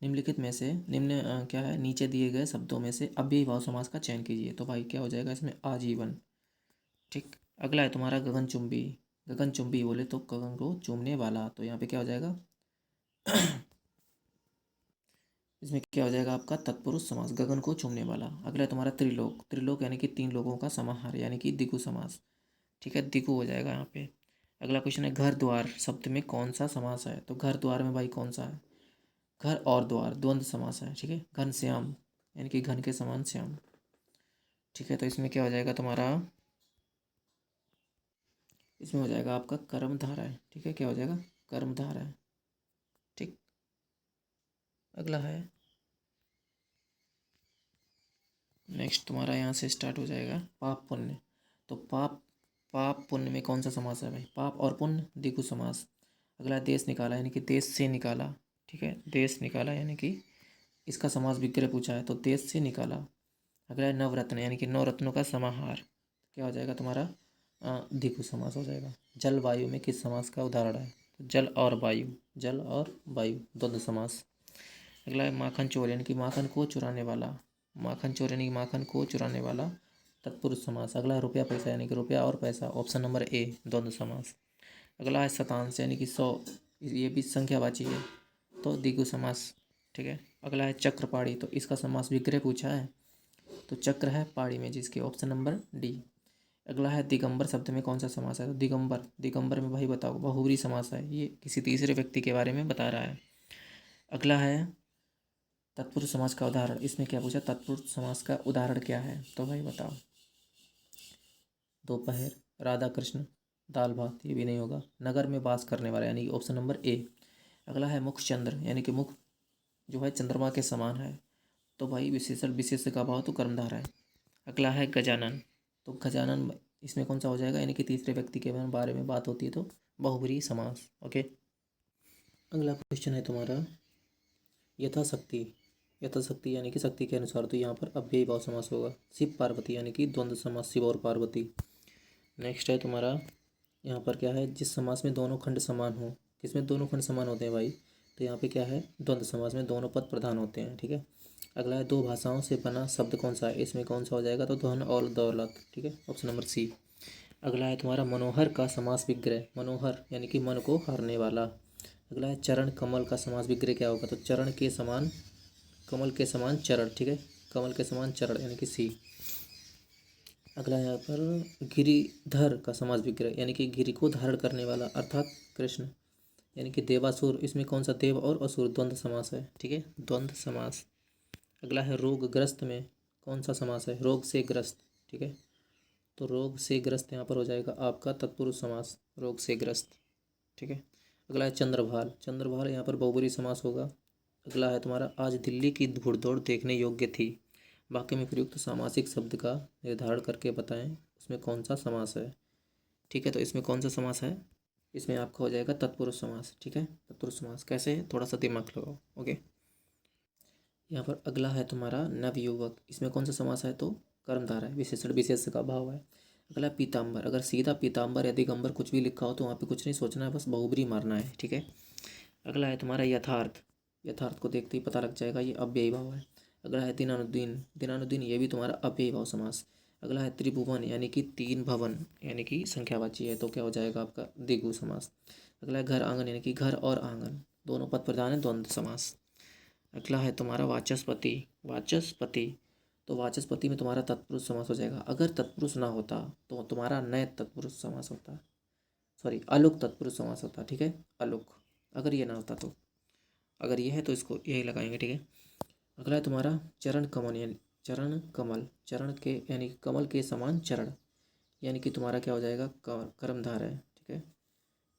निम्नलिखित में से क्या है, नीचे दिए गए शब्दों में से अव्ययी भाव समास का चयन कीजिए, तो भाई क्या हो जाएगा इसमें आजीवन। ठीक, अगला है तुम्हारा गगनचुंबी, गगनचुंबी बोले तो गगन को चूमने वाला, तो यहाँ पे क्या हो जाएगा इसमें क्या हो जाएगा आपका तत्पुरुष समास, गगन को चूमने वाला। अगला है तुम्हारा त्रिलोक, त्रिलोक यानी कि तीन लोगों का समाहार यानी कि द्विगु समास। ठीक है, द्विगु हो जाएगा यहाँ पे। अगला क्वेश्चन है घर द्वार शब्द में कौन सा समास है, तो घर द्वार में भाई कौन सा है, घर और द्वार द्वंद्व समास है। ठीक है, घन श्याम यानी कि घन के समान श्याम। ठीक है, तो इसमें क्या हो जाएगा तुम्हारा, इसमें हो जाएगा आपका कर्मधारय है। ठीक है, क्या हो जाएगा कर्मधारय है। ठीक, अगला है नेक्स्ट तुम्हारा यहाँ से स्टार्ट हो जाएगा पाप पुण्य, तो पाप पुण्य में कौन सा समास है भाई, पाप और पुण्य द्विगु समास। अगला देश निकाला यानी कि देश से निकाला। ठीक है, देश निकाला यानी कि इसका समास विग्रह पूछा है तो देश से निकाला। अगला है नवरत्न यानी कि नौ रत्नों का समाहार, क्या हो जाएगा तुम्हारा द्विगु समास हो जाएगा। जल वायु में किस समास का उदाहरण है? तो जल और वायु, जल और वायु द्वंद्व समास। अगला है माखन चोर यानी कि माखन को चुराने वाला, माखन चोर यानी कि माखन को चुराने वाला तत्पुरुष समास। अगला है रुपया पैसा यानी कि रुपया और पैसा, ऑप्शन नंबर ए द्वंद्व समास। अगला है शतांश यानी कि 100, ये भी संख्यावाची है तो द्विगु समास, ठीक है। अगला है चक्रपाणी, तो इसका समास विग्रह पूछा है तो चक्र है पाड़ी में जिसके, ऑप्शन नंबर डी। अगला है दिगंबर शब्द में कौन सा समास है? तो दिगंबर, दिगंबर में भाई बताओ बहुब्री समास है, ये किसी तीसरे व्यक्ति के बारे में बता रहा है। अगला है तत्पुरुष समास का उदाहरण, इसमें क्या पूछा? तत्पुरुष समास का उदाहरण क्या है? तो भाई बताओ। दोपहर, राधा कृष्ण, दाल भात, ये भी नहीं होगा। नगर में वास करने वाला यानी कि ऑप्शन नंबर ए। अगला है मुख चंद्र यानी कि मुख जो है चंद्रमा के समान है, तो भाई विशेषण विशेष का भाव तो कर्मधार है। अगला है गजानन, तो गजानन इसमें कौन सा हो जाएगा? यानी कि तीसरे व्यक्ति के बारे में बात होती है तो बहुब्रीहि समास, ओके। अगला क्वेश्चन है तुम्हारा यथाशक्ति, यथाशक्ति यानी कि शक्ति के अनुसार, तो यहाँ पर अव्ययी भाव समास होगा। शिव पार्वती यानी कि द्वंद्व समास, शिव और पार्वती। नेक्स्ट है तुम्हारा यहाँ पर क्या है? जिस समास में दोनों खंड समान हो, किसमें दोनों खंड समान होते हैं भाई? तो यहाँ पे क्या है? द्वंद्व समास में दोनों पद प्रधान होते हैं, ठीक है। अगला है दो भाषाओं से बना शब्द कौन सा है? इसमें कौन सा हो जाएगा? तो धन और दौलत, ठीक है, ऑप्शन नंबर सी। अगला है तुम्हारा मनोहर का समास विग्रह, मनोहर यानी कि मन को हरने वाला। अगला है चरण कमल का समास विग्रह क्या होगा? तो चरण के समान, कमल के समान चरण, ठीक है, कमल के समान चरण यानी कि सी। अगला यहाँ पर गिरिधर का समास विग्रह यानी कि गिरि को धारण करने वाला अर्थात कृष्ण, यानी कि देवासुर, इसमें कौन सा? देव और असुर द्वंद्व समास है, ठीक है, द्वंद्व समास। अगला है रोगग्रस्त में कौन सा समास है? रोग से ग्रस्त, ठीक है, तो रोग से ग्रस्त यहाँ पर हो जाएगा आपका तत्पुरुष समास, रोग से ग्रस्त, ठीक है। अगला है चंद्रभाल, चंद्रभाल यहाँ पर बहुब्रीहि समास होगा। अगला है तुम्हारा आज दिल्ली की घुड़दौड़ देखने योग्य थी, वाक्य में प्रयुक्त सामासिक शब्द का निर्धारण करके बताएं उसमें कौन सा समास है, ठीक है। तो इसमें कौन सा समास है? इसमें आपका हो जाएगा तत्पुरुष समास, ठीक है, तत्पुरुष समास। कैसे है? थोड़ा सा दिमाग लगाओ, ओके। यहाँ पर अगला है तुम्हारा नवयुवक, इसमें कौन सा समास है? तो कर्मधारय है, विशेषण विशेष का भाव है। अगला पीताम्बर, अगर सीधा पीताम्बर या दिगंबर कुछ भी लिखा हो तो वहाँ पे कुछ नहीं सोचना है, बस बहुब्रीहि मारना है, ठीक है। अगला है तुम्हारा यथार्थ, यथार्थ को देखते ही पता लग जाएगा ये अव्ययी भाव है। अगला है दिनानुदीन, दिनानुदीन ये भी तुम्हारा अव्ययी भाव समास। अगला है त्रिभुवन यानी कि तीन भवन यानी कि संख्यावाची है, तो क्या हो जाएगा आपका? द्विगु समास। अगला है घर आंगन यानी कि घर और आंगन दोनों पद प्रधान है, द्वंद्व समास। अगला है तुम्हारा वाचस्पति, वाचस्पति, तो वाचस्पति में तुम्हारा तत्पुरुष समास हो जाएगा। अगर तत्पुरुष ना होता तो तुम्हारा नए तत्पुरुष समास होता, सॉरी अलुक तत्पुरुष समास होता, ठीक है, अलुक, अगर ये ना होता तो। अगर ये है तो इसको यही लगाएंगे, ठीक है। अगला है तुम्हारा चरण कमल यानी चरण कमल, चरण के यानी कमल के समान चरण, यानी कि तुम्हारा क्या हो जाएगा? कर्मधारय है, ठीक है,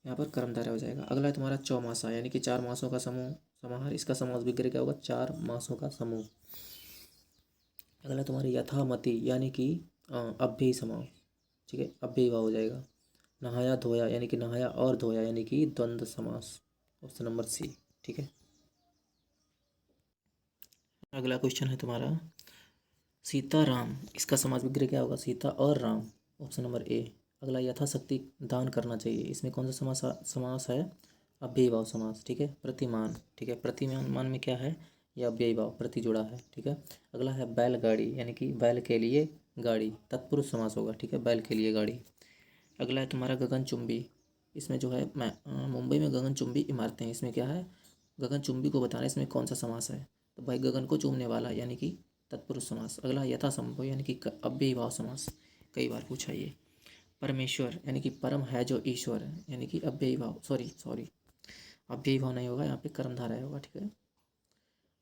यहाँ पर कर्मधारय हो जाएगा। अगला है तुम्हारा चौमासा यानी कि 4 मासों का समूह, समाहार, इसका समास विग्रह क्या होगा? 4 मासों का समूह। अगला तुम्हारी यथामति यानी कि अव्ययी समास, ठीक है, अव्ययी भाव हो जाएगा। नहाया धोया यानी कि नहाया और धोया यानी कि द्वंद्व समास, ऑप्शन नंबर सी, ठीक है। अगला क्वेश्चन है तुम्हारा सीता राम, इसका समास विग्रह क्या होगा? सीता और राम, ऑप्शन नंबर ए। अगला यथाशक्ति दान करना चाहिए, इसमें कौन सा समास समास है? अव्ययी भाव समास, ठीक है, प्रतिमान, ठीक है, प्रतिमान में क्या है? यह अव्ययी भाव प्रति जुड़ा है, ठीक है। अगला है बैलगाड़ी यानी कि बैल के लिए गाड़ी, तत्पुरुष समास होगा, ठीक है, बैल के लिए गाड़ी। अगला है तुम्हारा गगनचुंबी, इसमें जो है मुंबई में गगनचुंबी इमारतें हैं, इसमें क्या है? गगनचुंबी को बताना, इसमें कौन सा समास है? तो भाई गगन को चूमने वाला यानी कि तत्पुरुष समास। अगला यथासंभव यानी कि अव्ययी भाव समास, कई बार पूछा ये। परमेश्वर यानी कि परम है जो ईश्वर है यानी कि अव्ययी भाव, सॉरी अव्ययी भाव नहीं होगा, यहाँ पे कर्मधारय होगा, ठीक है।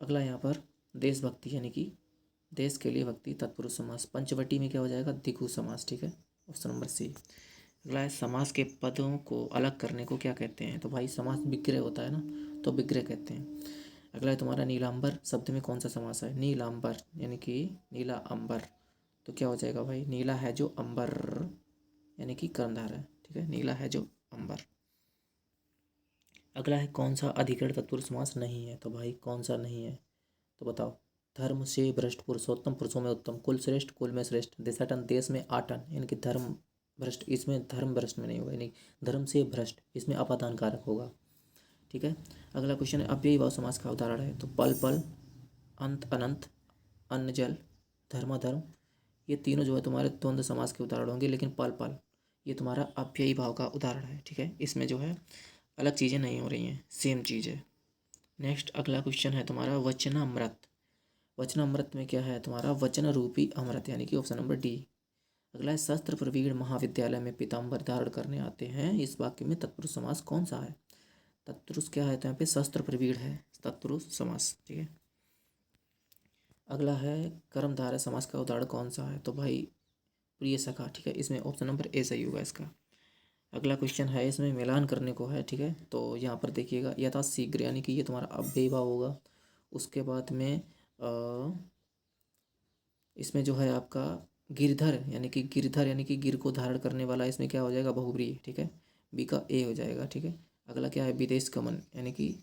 अगला यहाँ पर देशभक्ति यानी कि देश के लिए भक्ति, तत्पुरुष समास। पंचवटी में क्या हो जाएगा? द्विगु समास, ठीक है, ऑप्शन नंबर सी। अगला है समास के पदों को अलग करने को क्या कहते हैं? तो भाई समास विग्रह होता है ना, तो विग्रह कहते हैं। अगला है तुम्हारा नीलांबर शब्द में कौन सा समास है? नीलांबर यानी कि नीला अंबर, तो क्या हो जाएगा भाई? नीला है जो अंबर यानी कि कर्णधार है, ठीक है, नीला है जो अंबर। अगला है कौन सा अधिकरण तत्पुरुष समास नहीं है? तो भाई कौन सा नहीं है? तो बताओ। धर्म से भ्रष्ट, पुरुषोत्तम पुरुषों में उत्तम, कुल श्रेष्ठ कुल में श्रेष्ठ, देशाटन देश में आटन, यानी कि धर्म भ्रष्ट, इसमें धर्म भ्रष्ट में नहीं होगा, यानी धर्म से भ्रष्ट, इसमें अपादान कारक होगा। ठीक है। अगला क्वेश्चन है अव्ययी भाव समास का उदाहरण है, तो पल पल, अंत अनंत, अन्न जल, धर्माधर्म, ये तीनों जो है तुम्हारे द्वंद्व समास के उदाहरण होंगे, लेकिन पल पल ये तुम्हारा अव्ययी भाव का उदाहरण है। ठीक है, इसमें जो है अलग चीज़ें नहीं हो रही हैं, सेम चीज़ है। नेक्स्ट अगला क्वेश्चन है तुम्हारा वचनामृत। वचनामृत में क्या है तुम्हारा, वचन रूपी अमृत, यानी कि ऑप्शन नंबर डी। अगला है शस्त्र प्रवीण महाविद्यालय में पीताम्बर धारण करने आते हैं, इस वाक्य में तत्पुरुष समास कौन सा है। तत्पुरुष क्या है, तो यहाँ पे शस्त्र प्रवीण है तत्पुरुष समास। ठीक है। अगला है कर्मधारय समास का उदाहरण कौन सा है, तो भाई प्रिय सखा। ठीक है, इसमें ऑप्शन नंबर ए सही होगा इसका। अगला क्वेश्चन है, इसमें मिलान करने को है। ठीक है, तो यहाँ पर देखिएगा यथा शीघ्र, यानी कि ये तुम्हारा अव्ययी भाव होगा। उसके बाद में इसमें जो है आपका गिरधर, यानी कि गिरधर यानी कि गिर को धारण करने वाला, इसमें क्या हो जाएगा, बहुव्रीहि। ठीक है, बी का ए हो जाएगा। ठीक है। अगला क्या है, विदेश गमन, यानी कि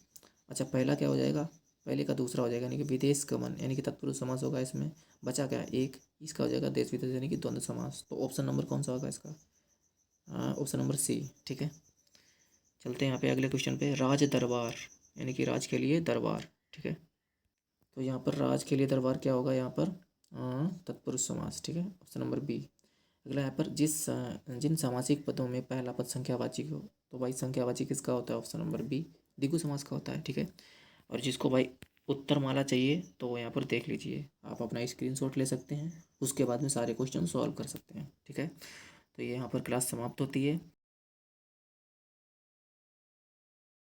अच्छा पहला क्या हो जाएगा, पहले का दूसरा हो जाएगा, यानी कि विदेश गमन, यानी कि तत्पुरुष समास होगा। इसमें बचा क्या है, एक, इसका हो जाएगा देश विदेश, यानी कि द्वंद्व समास। तो ऑप्शन नंबर कौन सा होगा इसका, ऑप्शन नंबर सी। ठीक है। चलते हैं यहाँ पे अगले क्वेश्चन पे, राज दरबार, यानी कि राज के लिए दरबार। ठीक है, तो यहाँ पर राज के लिए दरबार क्या होगा, यहाँ पर तत्पुरुष समास। ठीक है, ऑप्शन नंबर बी। अगला यहाँ पर जिन सामासिक पदों में पहला पद संख्यावाची हो, तो भाई संख्यावाची किसका होता है, ऑप्शन नंबर बी, द्विगु समास का होता है। ठीक है। और जिसको भाई उत्तरमाला चाहिए तो यहाँ पर देख लीजिए, आप अपना स्क्रीनशॉट ले सकते हैं, उसके बाद में सारे क्वेश्चन सॉल्व कर सकते हैं। ठीक है, तो ये यहाँ पर क्लास समाप्त होती है।